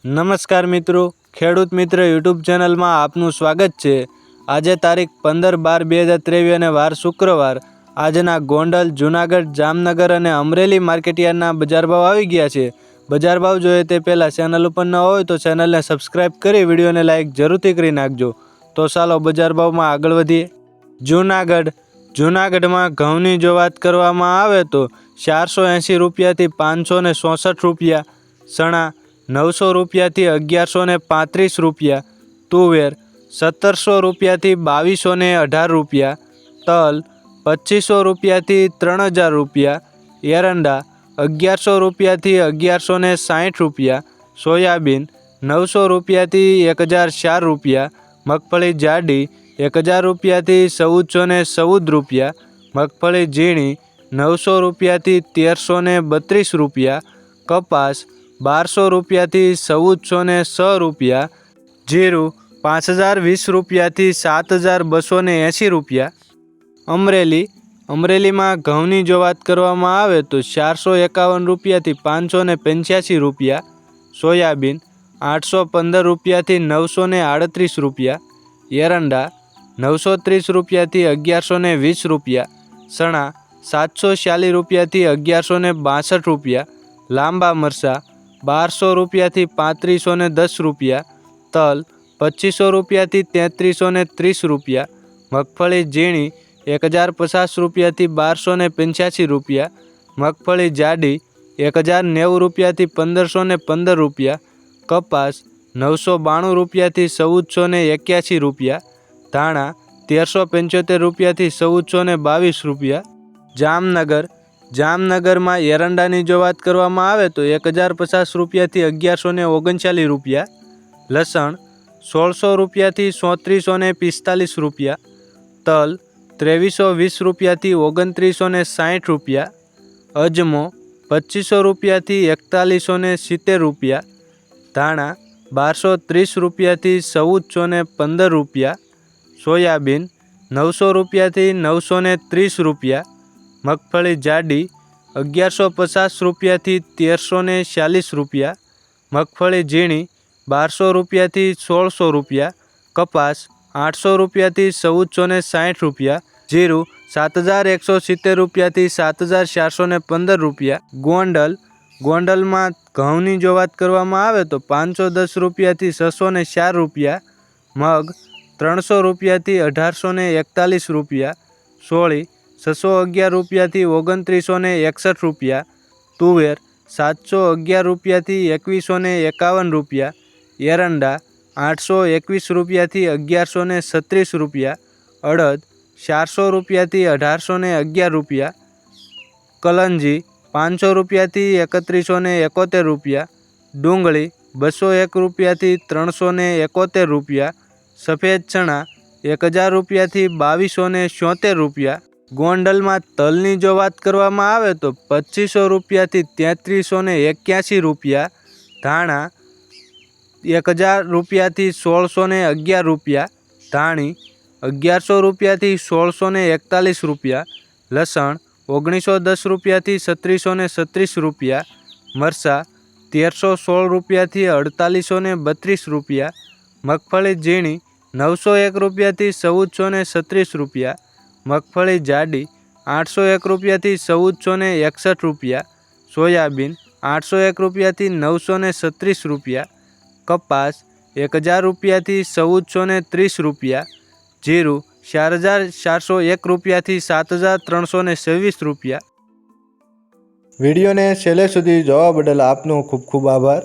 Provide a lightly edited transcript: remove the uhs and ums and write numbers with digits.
નમસ્કાર મિત્રો, ખેડૂત મિત્ર યુટ્યુબ ચેનલમાં આપનું સ્વાગત છે। આજે તારીખ 15/12/2023 અને વાર શુક્રવાર। આજના ગોંડલ, જૂનાગઢ, જામનગર અને અમરેલી માર્કેટયાર્ડના બજાર ભાવ આવી ગયા છે। બજાર ભાવ જોઈએ તે પહેલાં ચેનલ ઉપર ન હોય તો ચેનલને સબસ્ક્રાઈબ કરી વિડીયોને લાઇક જરૂરથી કરી નાખજો। તો ચાલો બજાર ભાવમાં આગળ વધીએ। જૂનાગઢમાં ઘઉંની જો વાત કરવામાં આવે તો 480 રૂપિયાથી 564 રૂપિયા, ચણા 900 રૂપિયાથી 1135 રૂપિયા, તુવેર 1700 રૂપિયાથી 2218 રૂપિયા, તલ 2500 રૂપિયાથી 3000 રૂપિયા, એરંડા 1100 રૂપિયાથી 1160 રૂપિયા, સોયાબીન 900 રૂપિયાથી 1004 રૂપિયા, મગફળી જાડી 1000 રૂપિયાથી 1414 રૂપિયા, મગફળી ઝીણી 900 રૂપિયાથી 1332 રૂપિયા, કપાસ 1200 રૂપિયાથી 1406 રૂપિયા, જીરું 5020 રૂપિયાથી 7280 રૂપિયા। અમરેલીમાં ઘઉંની જો વાત કરવામાં આવે તો 451 રૂપિયાથી 585 રૂપિયા, સોયાબીન 815 રૂપિયાથી 938 રૂપિયા, એરંડા 930 રૂપિયાથી 1120 રૂપિયા, ચણા 746 રૂપિયાથી 1162 રૂપિયા, લાંબા મરચાં 1200 રૂપિયાથી 3510 રૂપિયા, તલ 2500 રૂપિયાથી 3330 રૂપિયા, મગફળી ઝીણી 1050 રૂપિયાથી 1285 રૂપિયા, મગફળી જાડી 1090 રૂપિયાથી 1515 રૂપિયા, કપાસ 992 રૂપિયાથી 1481 રૂપિયા, ધાણા 1375 રૂપિયાથી 1422 રૂપિયા। જામનગરમાં એરંડાની જો વાત કરવામાં આવે તો 1050 રૂપિયાથી 1139 રૂપિયા, લસણ 1600 રૂપિયાથી 3445 રૂપિયા, તલ 2320 રૂપિયાથી 2960 રૂપિયા, અજમો 2500 રૂપિયાથી 4170 રૂપિયા, ધાણા 1230 રૂપિયાથી 1415 રૂપિયા, સોયાબીન 900 રૂપિયાથી 930 રૂપિયા, મગફળી જાડી 1150 રૂપિયાથી 1340 રૂપિયા, મગફળી ઝીણી 1200 રૂપિયાથી 1600 રૂપિયા, કપાસ 800 રૂપિયાથી 1460 રૂપિયા, જીરું 7170 રૂપિયાથી 7415 રૂપિયા। ગોંડલમાં ઘઉંની જો વાત કરવામાં આવે તો 510 રૂપિયાથી 604 રૂપિયા, મગ 300 રૂપિયાથી 1841 રૂપિયા, સોળી 611 રૂપિયાથી 2961 રૂપિયા, તુવેર 711 રૂપિયાથી 2151 રૂપિયા, એરંડા 821 રૂપિયાથી 1136 રૂપિયા, અડદ 400 રૂપિયાથી 1811 રૂપિયા, કલંજી 500 રૂપિયાથી 3171 રૂપિયા, ડુંગળી 201 રૂપિયાથી 371 રૂપિયા, સફેદ ચણા 1000 રૂપિયાથી 2276 રૂપિયા। ગોંડલમાં તલની જો વાત કરવામાં આવે તો 2500 રૂપિયાથી 3381 રૂપિયા, ધાણા 1000 રૂપિયાથી 1611 રૂપિયા, ધાણી 1100 રૂપિયાથી 1641 રૂપિયા, લસણ 1910 રૂપિયાથી 3636 રૂપિયા, મરચાં 1316 રૂપિયાથી 4832 રૂપિયા, મગફળી ઝીણી 901 રૂપિયાથી 1436 રૂપિયા, મગફળી જાડી 801 રૂપિયાથી 1461 રૂપિયા, સોયાબીન 801 રૂપિયાથી 936 રૂપિયા, કપાસ 1000 રૂપિયાથી 1430 રૂપિયા, જીરું 4401 રૂપિયાથી 7326 રૂપિયા। વિડીયોને છેલ્લે સુધી જોવા બદલ આપનો ખૂબ ખૂબ આભાર।